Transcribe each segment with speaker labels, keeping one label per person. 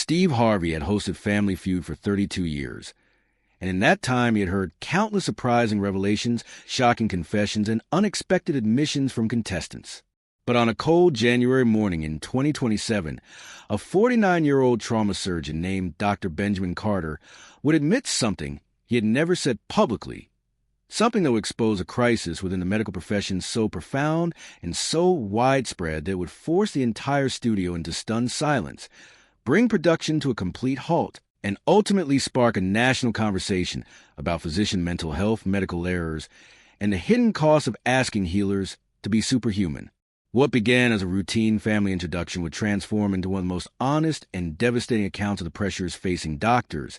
Speaker 1: Steve Harvey had hosted Family Feud for 32 years, and in that time he had heard countless surprising revelations, shocking confessions, and unexpected admissions from contestants. But on a cold January morning in 2027, a 49-year-old trauma surgeon named Dr. Benjamin Carter would admit something he had never said publicly, something that would expose a crisis within the medical profession so profound and so widespread that it would force the entire studio into stunned silence, bring production to a complete halt, and ultimately spark a national conversation about physician mental health, medical errors, and the hidden cost of asking healers to be superhuman. What began as a routine family introduction would transform into one of the most honest and devastating accounts of the pressures facing doctors,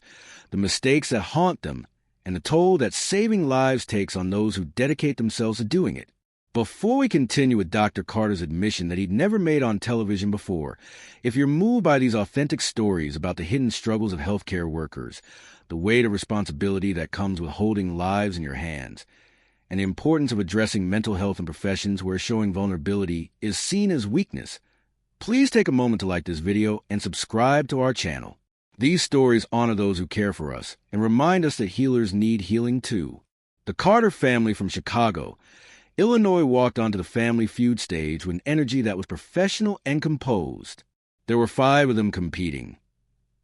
Speaker 1: the mistakes that haunt them, and the toll that saving lives takes on those who dedicate themselves to doing it. Before we continue with Dr. Carter's admission that he'd never made on television before, if you're moved by these authentic stories about the hidden struggles of healthcare workers, the weight of responsibility that comes with holding lives in your hands, and the importance of addressing mental health in professions where showing vulnerability is seen as weakness, please take a moment to like this video and subscribe to our channel. These stories honor those who care for us and remind us that healers need healing too. The Carter family from Chicago, Illinois walked onto the Family Feud stage with an energy that was professional and composed. There were 5 of them competing.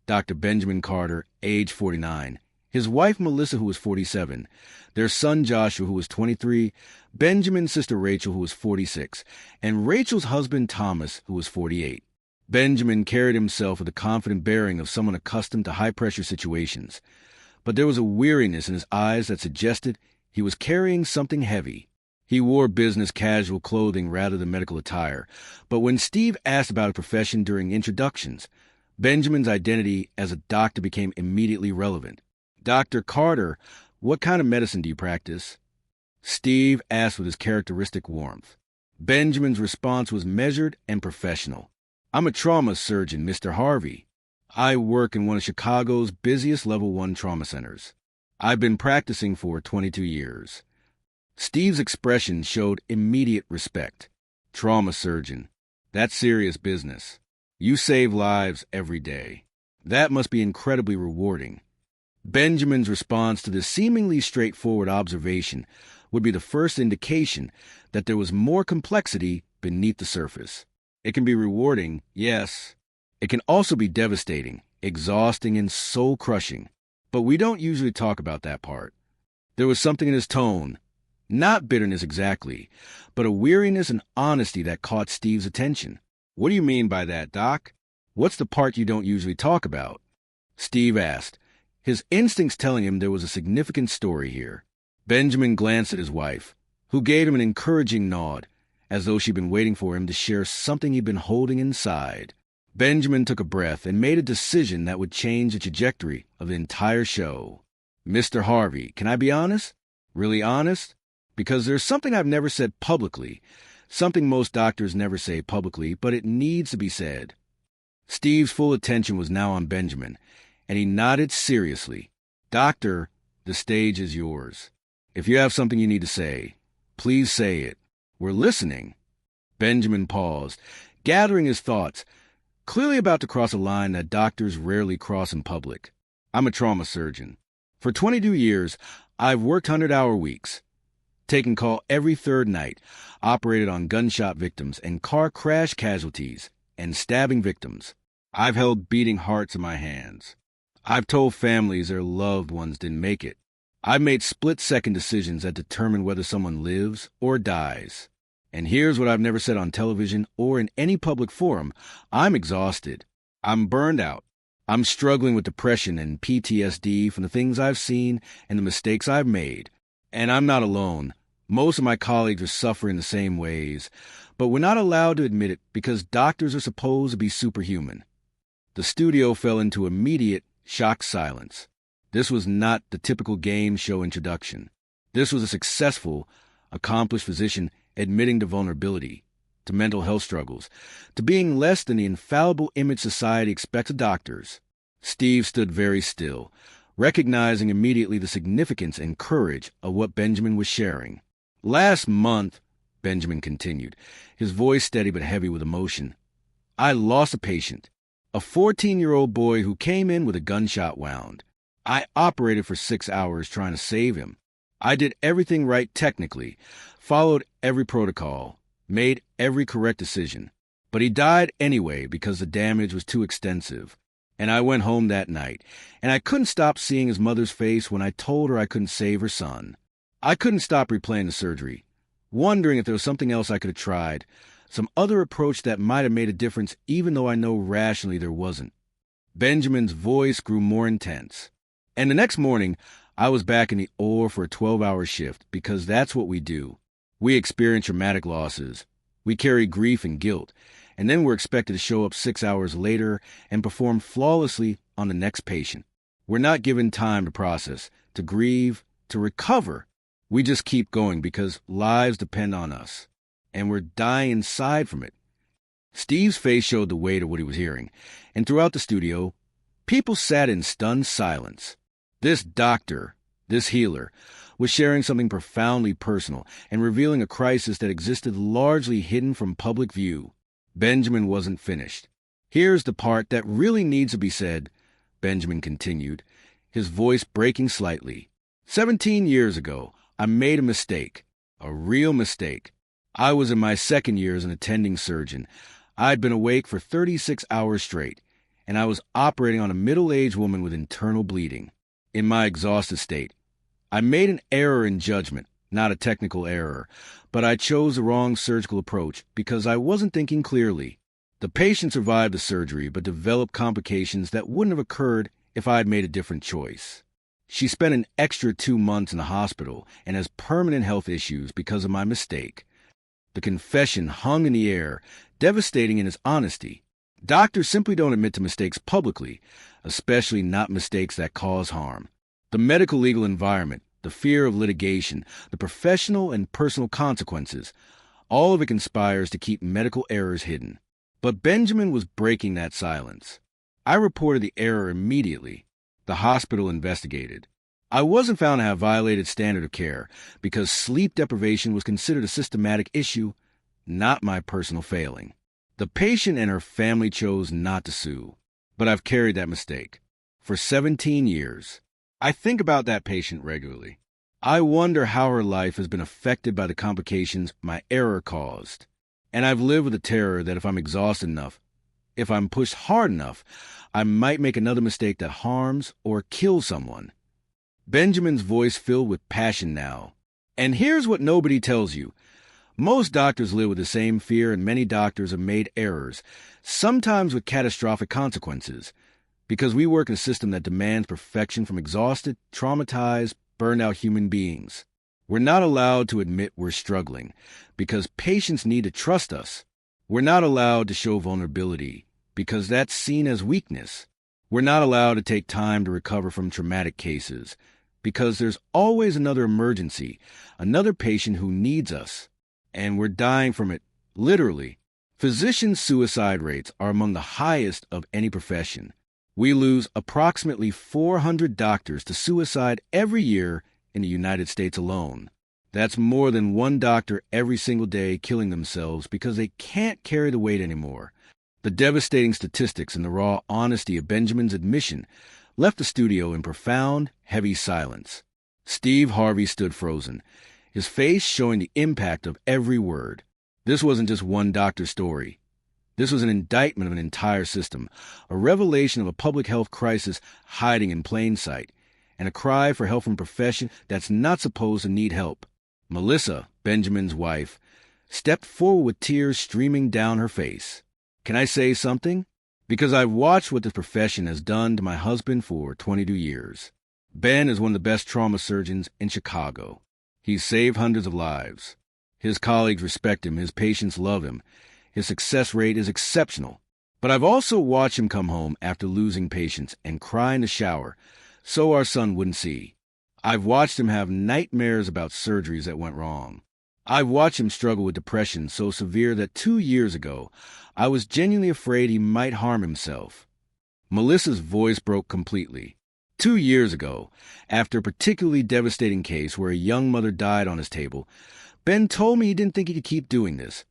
Speaker 1: Dr. Benjamin Carter, age 49, his wife Melissa, who was 47, their son Joshua, who was 23, Benjamin's sister Rachel, who was 46, and Rachel's husband Thomas, who was 48. Benjamin carried himself with the confident bearing of someone accustomed to high-pressure situations, but there was a weariness in his eyes that suggested he was carrying something heavy. He wore business casual clothing rather than medical attire, but when Steve asked about his profession during introductions, Benjamin's identity as a doctor became immediately relevant. "Dr. Carter, what kind of medicine do you practice?" Steve asked with his characteristic warmth. Benjamin's response was measured and professional. "I'm a trauma surgeon, Mr. Harvey. I work in one of Chicago's busiest Level 1 trauma centers. I've been practicing for 22 years. Steve's expression showed immediate respect. "Trauma surgeon. That's serious business. You save lives every day. That must be incredibly rewarding." Benjamin's response to this seemingly straightforward observation would be the first indication that there was more complexity beneath the surface. It can be rewarding, yes. It can also be devastating, exhausting, and soul-crushing. But we don't usually talk about that part. There was something in his tone, not bitterness exactly, but a weariness and honesty that caught Steve's attention. "What do you mean by that, Doc? What's the part you don't usually talk about?" Steve asked, his instincts telling him there was a significant story here. Benjamin glanced at his wife, who gave him an encouraging nod, as though she'd been waiting for him to share something he'd been holding inside. Benjamin took a breath and made a decision that would change the trajectory of the entire show. "Mr. Harvey, can I be honest? Really honest? Because there's something I've never said publicly, something most doctors never say publicly, but it needs to be said." Steve's full attention was now on Benjamin, and he nodded seriously. "Doctor, the stage is yours. If you have something you need to say, please say it. We're listening." Benjamin paused, gathering his thoughts, clearly about to cross a line that doctors rarely cross in public. "I'm a trauma surgeon. For 22 years, I've worked 100-hour weeks, taken call every third night, operated on gunshot victims and car crash casualties, and stabbing victims. I've held beating hearts in my hands. I've told families their loved ones didn't make it. I've made split-second decisions that determine whether someone lives or dies. And here's what I've never said on television or in any public forum. I'm exhausted. I'm burned out. I'm struggling with depression and PTSD from the things I've seen and the mistakes I've made. And I'm not alone. Most of my colleagues are suffering the same ways, but we're not allowed to admit it because doctors are supposed to be superhuman." The studio fell into immediate, shocked silence. This was not the typical game show introduction. This was a successful, accomplished physician admitting to vulnerability, to mental health struggles, to being less than the infallible image society expects of doctors. Steve stood very still, recognizing immediately the significance and courage of what Benjamin was sharing. "Last month," Benjamin continued, his voice steady but heavy with emotion, "I lost a patient. A 14-year-old boy who came in with a gunshot wound. I operated for 6 hours trying to save him. I did everything right technically, followed every protocol, made every correct decision. But he died anyway because the damage was too extensive. And I went home that night, and I couldn't stop seeing his mother's face when I told her I couldn't save her son. I couldn't stop replaying the surgery, wondering if there was something else I could have tried, some other approach that might have made a difference even though I know rationally there wasn't. Benjamin's voice grew more intense. And the next morning, I was back in the OR for a 12-hour shift because that's what we do. We experience traumatic losses. We carry grief and guilt, and then we're expected to show up 6 hours later and perform flawlessly on the next patient. We're not given time to process, to grieve, to recover. We just keep going because lives depend on us, and we're dying inside from it. Steve's face showed the weight of what he was hearing, and throughout the studio, people sat in stunned silence. This doctor, this healer, was sharing something profoundly personal and revealing a crisis that existed largely hidden from public view. Benjamin wasn't finished. Here's the part that really needs to be said, Benjamin continued, his voice breaking slightly. 17 years ago, I made a mistake, a real mistake. I was in my second year as an attending surgeon. I'd been awake for 36 hours straight, and I was operating on a middle-aged woman with internal bleeding. In my exhausted state, I made an error in judgment, not a technical error, but I chose the wrong surgical approach because I wasn't thinking clearly. The patient survived the surgery but developed complications that wouldn't have occurred if I had made a different choice. She spent an extra 2 months in the hospital and has permanent health issues because of my mistake. The confession hung in the air, devastating in its honesty. Doctors simply don't admit to mistakes publicly, especially not mistakes that cause harm. The medical legal environment, the fear of litigation, the professional and personal consequences, all of it conspires to keep medical errors hidden. But Benjamin was breaking that silence. I reported the error immediately. The hospital investigated. I wasn't found to have violated standard of care because sleep deprivation was considered a systematic issue, not my personal failing. The patient and her family chose not to sue, but I've carried that mistake for 17 years. I think about that patient regularly. I wonder how her life has been affected by the complications my error caused. And I've lived with the terror that if I'm exhausted enough, if I'm pushed hard enough, I might make another mistake that harms or kills someone. Benjamin's voice filled with passion now. And here's what nobody tells you. Most doctors live with the same fear, and many doctors have made errors, sometimes with catastrophic consequences, because we work in a system that demands perfection from exhausted, traumatized, burned-out human beings. We're not allowed to admit we're struggling, because patients need to trust us. We're not allowed to show vulnerability, because that's seen as weakness. We're not allowed to take time to recover from traumatic cases, because there's always another emergency, another patient who needs us. And we're dying from it, literally. Physician suicide rates are among the highest of any profession. We lose approximately 400 doctors to suicide every year in the United States alone. That's more than one doctor every single day killing themselves because they can't carry the weight anymore. The devastating statistics and the raw honesty of Benjamin's admission left the studio in profound, heavy silence. Steve Harvey stood frozen, his face showing the impact of every word. This wasn't just one doctor's story. This was an indictment of an entire system, a revelation of a public health crisis hiding in plain sight, and a cry for help from a profession that's not supposed to need help. Melissa, Benjamin's wife, stepped forward with tears streaming down her face. Can I say something? Because I've watched what this profession has done to my husband for 22 years. Ben is one of the best trauma surgeons in Chicago. He's saved hundreds of lives. His colleagues respect him. His patients love him. His success rate is exceptional. But I've also watched him come home after losing patients and cry in the shower so our son wouldn't see. I've watched him have nightmares about surgeries that went wrong. I've watched him struggle with depression so severe that 2 years ago, I was genuinely afraid he might harm himself. Melissa's voice broke completely. 2 years ago, after a particularly devastating case where a young mother died on his table, Ben told me he didn't think he could keep doing this,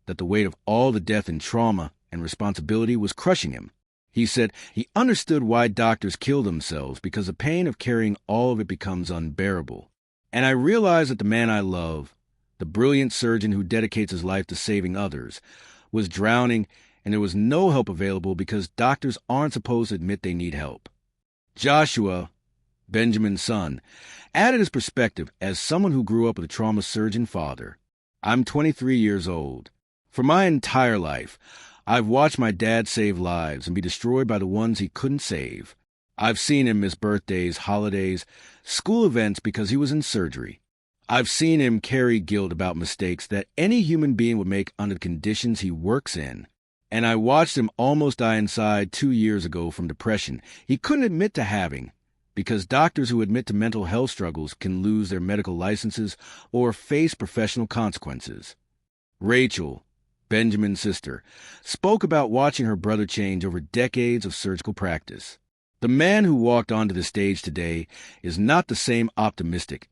Speaker 1: that the weight of all the death and trauma and responsibility was crushing him. He said he understood why doctors kill themselves because the pain of carrying all of it becomes unbearable. And I realized that the man I love, the brilliant surgeon who dedicates his life to saving others, was drowning, and there was no help available because doctors aren't supposed to admit they need help. Joshua, Benjamin's son, added his perspective as someone who grew up with a trauma surgeon father. I'm 23 years old. For my entire life, I've watched my dad save lives and be destroyed by the ones he couldn't save. I've seen him miss birthdays, holidays, school events because he was in surgery. I've seen him carry guilt about mistakes that any human being would make under the conditions he works in. And I watched him almost die inside 2 years ago from depression he couldn't admit to having, because doctors who admit to mental health struggles can lose their medical licenses or face professional consequences. Rachel, Benjamin's sister, spoke about watching her brother change over decades of surgical practice. The man who walked onto the stage today is not the same optimistic,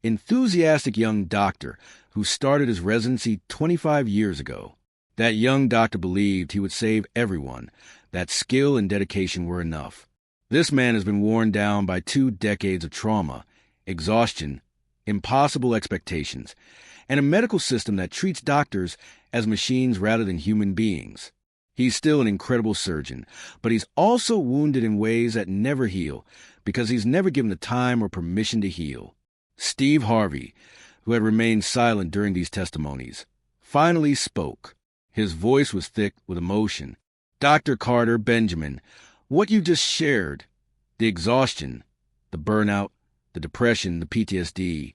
Speaker 1: enthusiastic young doctor who started his residency 25 years ago. That young doctor believed he would save everyone, that skill and dedication were enough. This man has been worn down by 2 decades of trauma, exhaustion, impossible expectations, and a medical system that treats doctors as machines rather than human beings. He's still an incredible surgeon, but he's also wounded in ways that never heal because he's never given the time or permission to heal. Steve Harvey, who had remained silent during these testimonies, finally spoke. His voice was thick with emotion. Dr. Carter, Benjamin, what you just shared, the exhaustion, the burnout, the depression, the PTSD,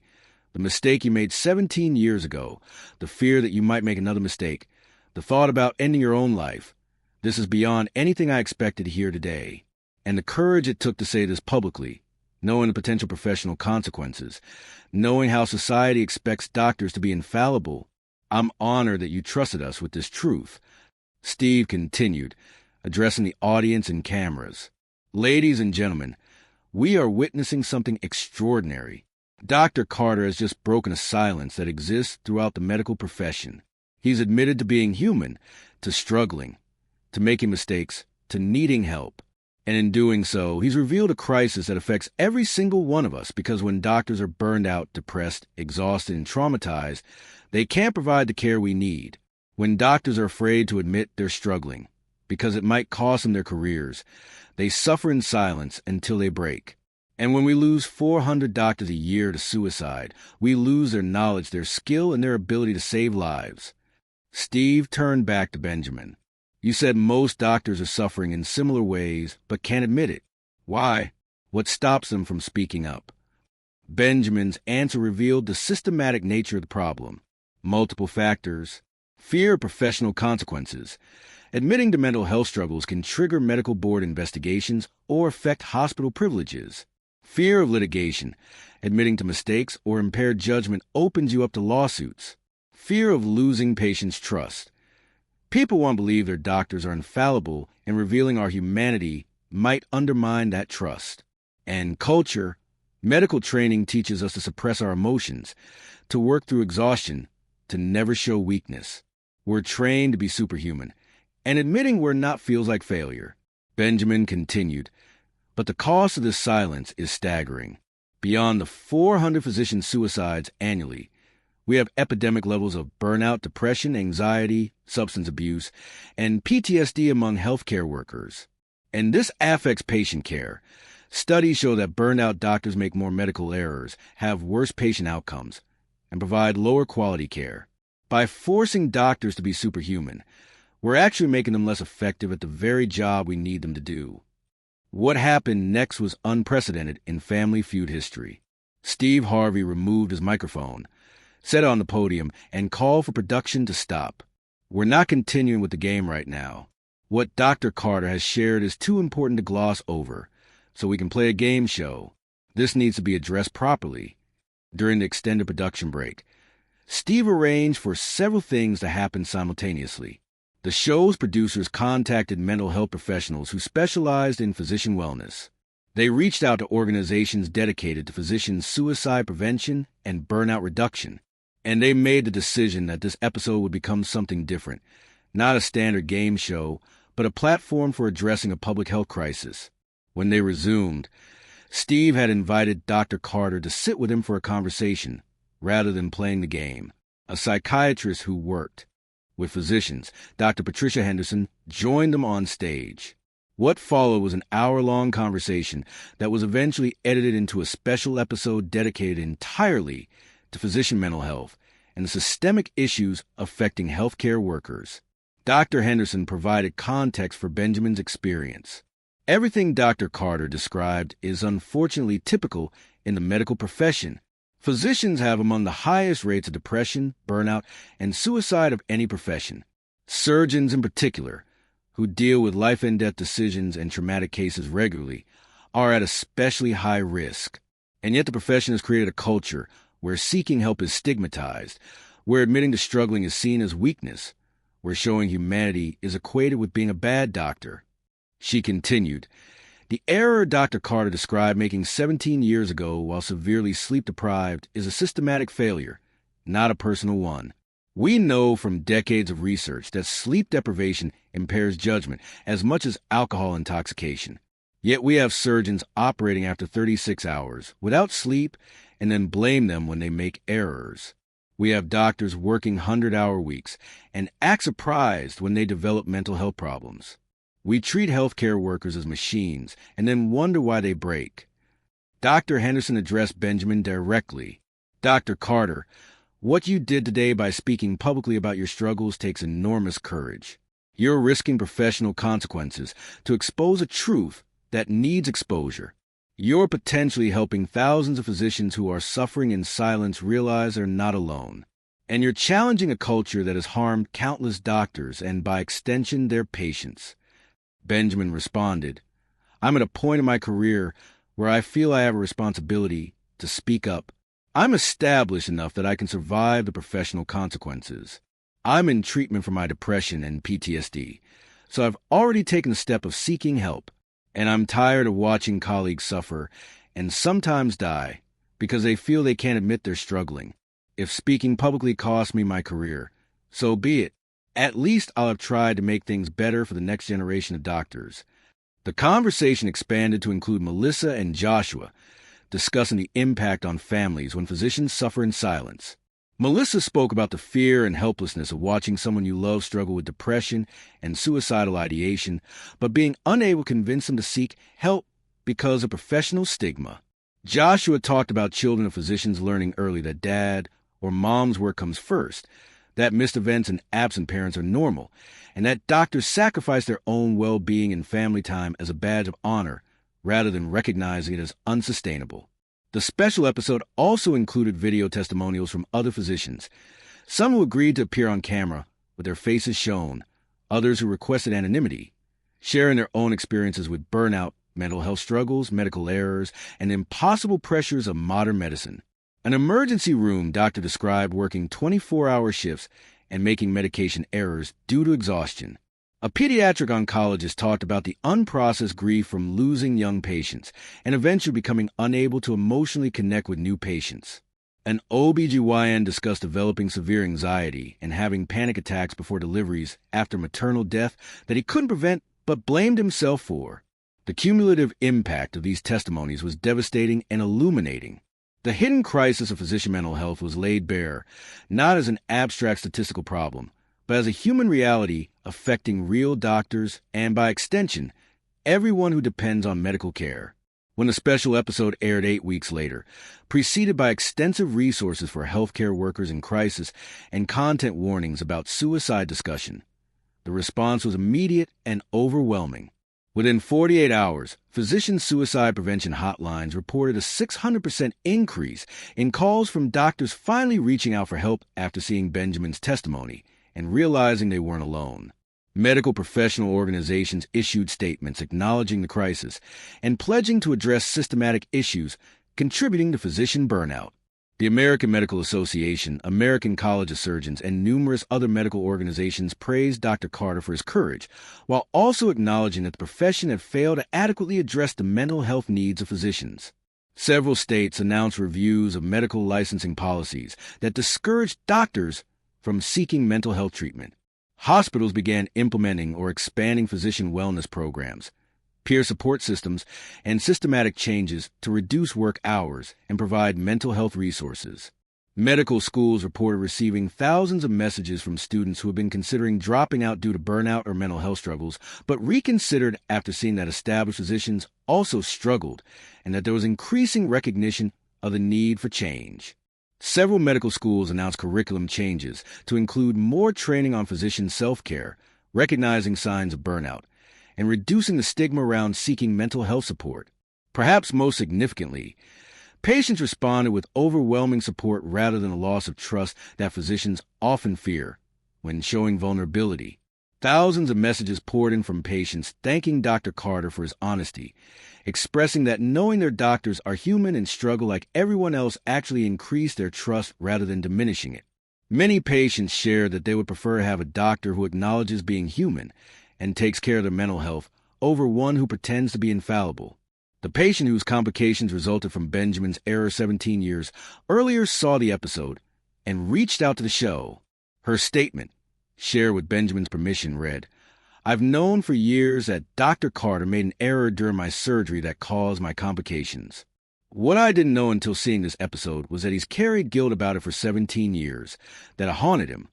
Speaker 1: the mistake you made 17 years ago, the fear that you might make another mistake, the thought about ending your own life. This is beyond anything I expected to hear today. And the courage it took to say this publicly, knowing the potential professional consequences, knowing how society expects doctors to be infallible. I'm honored that you trusted us with this truth. Steve continued, addressing the audience and cameras. Ladies and gentlemen, we are witnessing something extraordinary. Dr. Carter has just broken a silence that exists throughout the medical profession. He's admitted to being human, to struggling, to making mistakes, to needing help. And in doing so, he's revealed a crisis that affects every single one of us because when doctors are burned out, depressed, exhausted, and traumatized, they can't provide the care we need. When doctors are afraid to admit they're struggling because it might cost them their careers, they suffer in silence until they break. And when we lose 400 doctors a year to suicide, we lose their knowledge, their skill, and their ability to save lives. Steve turned back to Benjamin. You said most doctors are suffering in similar ways, but can't admit it. Why? What stops them from speaking up? Benjamin's answer revealed the systematic nature of the problem. Multiple factors. Fear of professional consequences. Admitting to mental health struggles can trigger medical board investigations or affect hospital privileges. Fear of litigation. Admitting to mistakes or impaired judgment opens you up to lawsuits. Fear of losing patients' trust. People want to believe their doctors are infallible, and revealing our humanity might undermine that trust. And culture. Medical training teaches us to suppress our emotions, to work through exhaustion, to never show weakness. We're trained to be superhuman, and admitting we're not feels like failure. Benjamin continued, but the cost of this silence is staggering. Beyond the 400 physician suicides annually, we have epidemic levels of burnout, depression, anxiety, substance abuse, and PTSD among healthcare workers. And this affects patient care. Studies show that burned-out doctors make more medical errors, have worse patient outcomes, and provide lower quality care. By forcing doctors to be superhuman, we're actually making them less effective at the very job we need them to do. What happened next was unprecedented in Family Feud history. Steve Harvey removed his microphone, set it on the podium, and called for production to stop. We're not continuing with the game right now. What Dr. Carter has shared is too important to gloss over, so we can play a game show. This needs to be addressed properly. During the extended production break, Steve arranged for several things to happen simultaneously. The show's producers contacted mental health professionals who specialized in physician wellness. They reached out to organizations dedicated to physician suicide prevention and burnout reduction. And they made the decision that this episode would become something different, not a standard game show, but a platform for addressing a public health crisis. When they resumed, Steve had invited Dr. Carter to sit with him for a conversation, rather than playing the game. A psychiatrist who worked with physicians, Dr. Patricia Henderson, joined them on stage. What followed was an hour-long conversation that was eventually edited into a special episode dedicated entirely to physician mental health and the systemic issues affecting healthcare workers. Dr. Henderson provided context for Benjamin's experience. Everything Dr. Carter described is unfortunately typical in the medical profession. Physicians have among the highest rates of depression, burnout, and suicide of any profession. Surgeons in particular, who deal with life-and-death decisions and traumatic cases regularly, are at especially high risk. And yet the profession has created a culture where seeking help is stigmatized, where admitting to struggling is seen as weakness, where showing humanity is equated with being a bad doctor. She continued, "The error Dr. Carter described making 17 years ago while severely sleep-deprived is a systematic failure, not a personal one. We know from decades of research that sleep deprivation impairs judgment as much as alcohol intoxication. Yet we have surgeons operating after 36 hours without sleep and then blame them when they make errors. We have doctors working 100-hour weeks and act surprised when they develop mental health problems. We treat healthcare workers as machines and then wonder why they break." Dr. Henderson addressed Benjamin directly. "Dr. Carter, what you did today by speaking publicly about your struggles takes enormous courage. You're risking professional consequences to expose a truth that needs exposure. You're potentially helping thousands of physicians who are suffering in silence realize they're not alone. And you're challenging a culture that has harmed countless doctors and, by extension, their patients." Benjamin responded, "I'm at a point in my career where I feel I have a responsibility to speak up. I'm established enough that I can survive the professional consequences. I'm in treatment for my depression and PTSD, so I've already taken the step of seeking help, and I'm tired of watching colleagues suffer and sometimes die because they feel they can't admit they're struggling. If speaking publicly costs me my career, so be it. At least I'll have tried to make things better for the next generation of doctors." The conversation expanded to include Melissa and Joshua, discussing the impact on families when physicians suffer in silence. Melissa spoke about the fear and helplessness of watching someone you love struggle with depression and suicidal ideation, but being unable to convince them to seek help because of professional stigma. Joshua talked about children of physicians learning early that dad or mom's work comes first, that missed events and absent parents are normal, and that doctors sacrifice their own well-being and family time as a badge of honor rather than recognizing it as unsustainable. The special episode also included video testimonials from other physicians, some who agreed to appear on camera with their faces shown, others who requested anonymity, sharing their own experiences with burnout, mental health struggles, medical errors, and impossible pressures of modern medicine. An emergency room doctor described working 24-hour shifts and making medication errors due to exhaustion. A pediatric oncologist talked about the unprocessed grief from losing young patients and eventually becoming unable to emotionally connect with new patients. An OBGYN discussed developing severe anxiety and having panic attacks before deliveries after maternal death that he couldn't prevent but blamed himself for. The cumulative impact of these testimonies was devastating and illuminating. The hidden crisis of physician mental health was laid bare, not as an abstract statistical problem, but as a human reality affecting real doctors and, by extension, everyone who depends on medical care. When the special episode aired 8 weeks later, preceded by extensive resources for healthcare workers in crisis and content warnings about suicide discussion, the response was immediate and overwhelming. Within 48 hours, physician suicide prevention hotlines reported a 600% increase in calls from doctors finally reaching out for help after seeing Benjamin's testimony and realizing they weren't alone. Medical professional organizations issued statements acknowledging the crisis and pledging to address systematic issues contributing to physician burnout. The American Medical Association, American College of Surgeons, and numerous other medical organizations praised Dr. Carter for his courage, while also acknowledging that the profession had failed to adequately address the mental health needs of physicians. Several states announced reviews of medical licensing policies that discouraged doctors from seeking mental health treatment. Hospitals began implementing or expanding physician wellness programs, peer support systems, and systematic changes to reduce work hours and provide mental health resources. Medical schools reported receiving thousands of messages from students who had been considering dropping out due to burnout or mental health struggles, but reconsidered after seeing that established physicians also struggled and that there was increasing recognition of the need for change. Several medical schools announced curriculum changes to include more training on physician self-care, recognizing signs of burnout, and reducing the stigma around seeking mental health support. Perhaps most significantly, patients responded with overwhelming support rather than a loss of trust that physicians often fear when showing vulnerability. Thousands of messages poured in from patients thanking Dr. Carter for his honesty, expressing that knowing their doctors are human and struggle like everyone else actually increased their trust rather than diminishing it. Many patients shared that they would prefer to have a doctor who acknowledges being human and takes care of their mental health over one who pretends to be infallible. The patient whose complications resulted from Benjamin's error 17 years earlier saw the episode and reached out to the show. Her statement, shared with Benjamin's permission, read, "I've known for years that Dr. Carter made an error during my surgery that caused my complications. What I didn't know until seeing this episode was that he's carried guilt about it for 17 years, that it haunted him,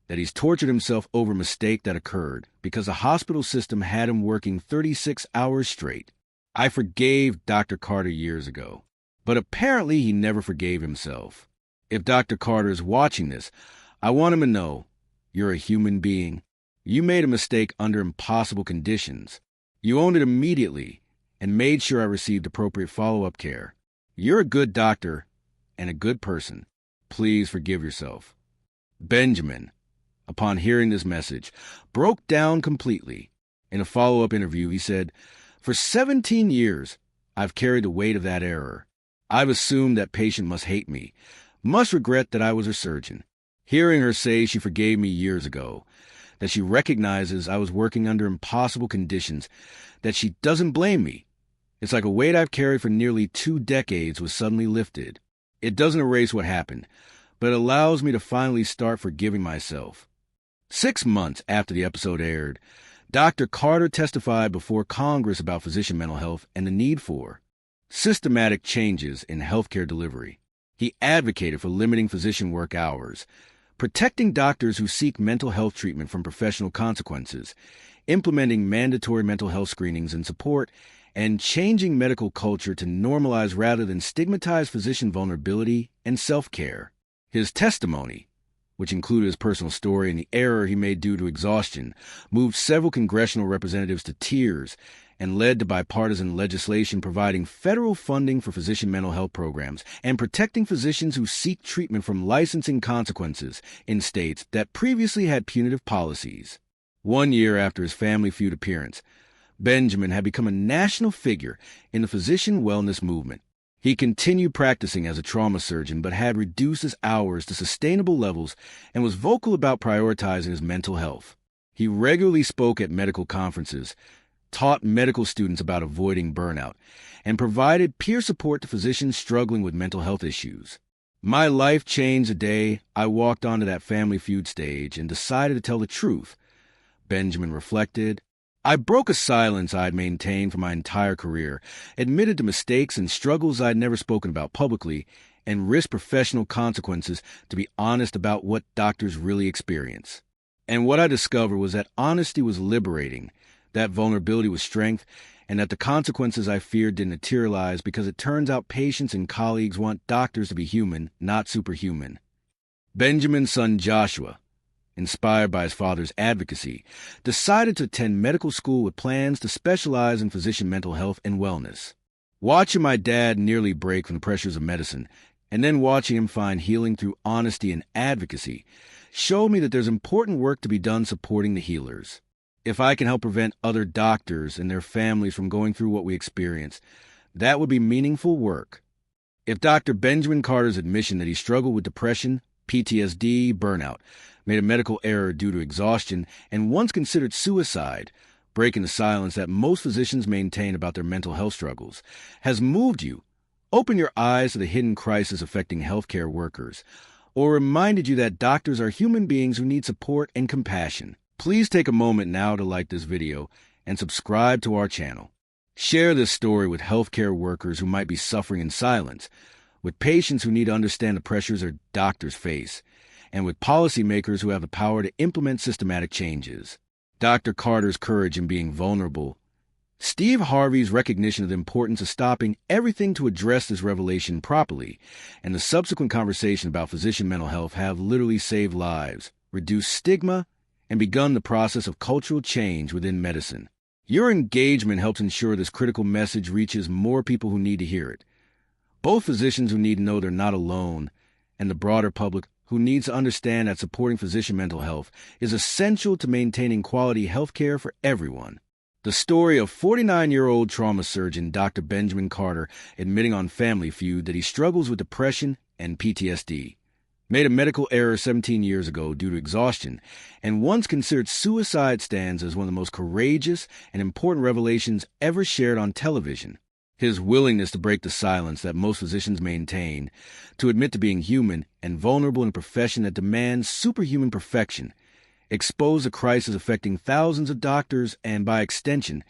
Speaker 1: that he's tortured himself over a mistake that occurred because the hospital system had him working 36 hours straight. I forgave Dr. Carter years ago, but apparently he never forgave himself. If Dr. Carter is watching this, I want him to know you're a human being. You made a mistake under impossible conditions. You owned it immediately and made sure I received appropriate follow-up care. You're a good doctor and a good person. Please forgive yourself." Benjamin, upon hearing this message, broke down completely. In a follow-up interview, he said, "For 17 years, I've carried the weight of that error. I've assumed that patient must hate me, must regret that I was her surgeon. Hearing her say she forgave me years ago, that she recognizes I was working under impossible conditions, that she doesn't blame me. It's like a weight I've carried for nearly 2 decades was suddenly lifted. It doesn't erase what happened, but it allows me to finally start forgiving myself." 6 months after the episode aired, Dr. Carter testified before Congress about physician mental health and the need for systematic changes in healthcare delivery. He advocated for limiting physician work hours, protecting doctors who seek mental health treatment from professional consequences, implementing mandatory mental health screenings and support, and changing medical culture to normalize rather than stigmatize physician vulnerability and self-care. His testimony, which included his personal story and the error he made due to exhaustion, moved several congressional representatives to tears and led to bipartisan legislation providing federal funding for physician mental health programs and protecting physicians who seek treatment from licensing consequences in states that previously had punitive policies. 1 year after his Family Feud appearance, Benjamin had become a national figure in the physician wellness movement. He continued practicing as a trauma surgeon but had reduced his hours to sustainable levels and was vocal about prioritizing his mental health. He regularly spoke at medical conferences, taught medical students about avoiding burnout, and provided peer support to physicians struggling with mental health issues. "My life changed the day I walked onto that Family Feud stage and decided to tell the truth," Benjamin reflected. "I broke a silence I'd maintained for my entire career, admitted to mistakes and struggles I'd never spoken about publicly, and risked professional consequences to be honest about what doctors really experience. And what I discovered was that honesty was liberating, that vulnerability was strength, and that the consequences I feared didn't materialize because it turns out patients and colleagues want doctors to be human, not superhuman." Benjamin's son Joshua, inspired by his father's advocacy, decided to attend medical school with plans to specialize in physician mental health and wellness. Watching my dad nearly break from the pressures of medicine, and then watching him find healing through honesty and advocacy, showed me that there's important work to be done supporting the healers. If I can help prevent other doctors and their families from going through what we experience, that would be meaningful work. If Dr. Benjamin Carter's admission that he struggled with depression, PTSD, burnout, made a medical error due to exhaustion, and once considered suicide, breaking the silence that most physicians maintain about their mental health struggles, has moved you, opened your eyes to the hidden crisis affecting healthcare workers, or reminded you that doctors are human beings who need support and compassion, Please take a moment now to like this video and subscribe to our channel. Share this story with healthcare workers who might be suffering in silence, with patients who need to understand the pressures their doctors face, and with policymakers who have the power to implement systematic changes. Dr. Carter's courage in being vulnerable, Steve Harvey's recognition of the importance of stopping everything to address this revelation properly, and the subsequent conversation about physician mental health have literally saved lives, reduced stigma, and begun the process of cultural change within medicine. Your engagement helps ensure this critical message reaches more people who need to hear it. Both physicians who need to know they're not alone, and the broader public who needs to understand that supporting physician mental health is essential to maintaining quality health care for everyone. The story of 49-year-old trauma surgeon Dr. Benjamin Carter admitting on Family Feud that he struggles with depression and PTSD, made a medical error 17 years ago due to exhaustion, and once considered suicide stands as one of the most courageous and important revelations ever shared on television. His willingness to break the silence that most physicians maintain, to admit to being human and vulnerable in a profession that demands superhuman perfection, exposed a crisis affecting thousands of doctors and, by extension,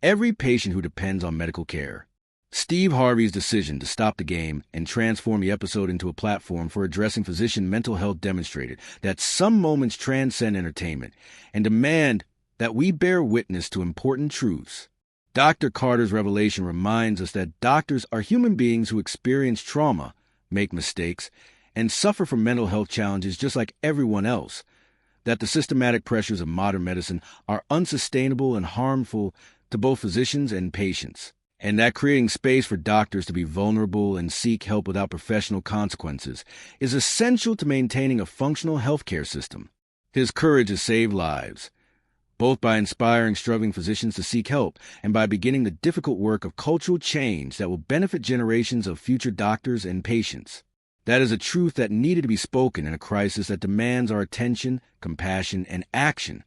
Speaker 1: every patient who depends on medical care. Steve Harvey's decision to stop the game and transform the episode into a platform for addressing physician mental health demonstrated that some moments transcend entertainment and demand that we bear witness to important truths. Dr. Carter's revelation reminds us that doctors are human beings who experience trauma, make mistakes, and suffer from mental health challenges just like everyone else, that the systematic pressures of modern medicine are unsustainable and harmful to both physicians and patients, and that creating space for doctors to be vulnerable and seek help without professional consequences is essential to maintaining a functional healthcare system. His courage has saved lives, both by inspiring struggling physicians to seek help and by beginning the difficult work of cultural change that will benefit generations of future doctors and patients. That is a truth that needed to be spoken in a crisis that demands our attention, compassion, and action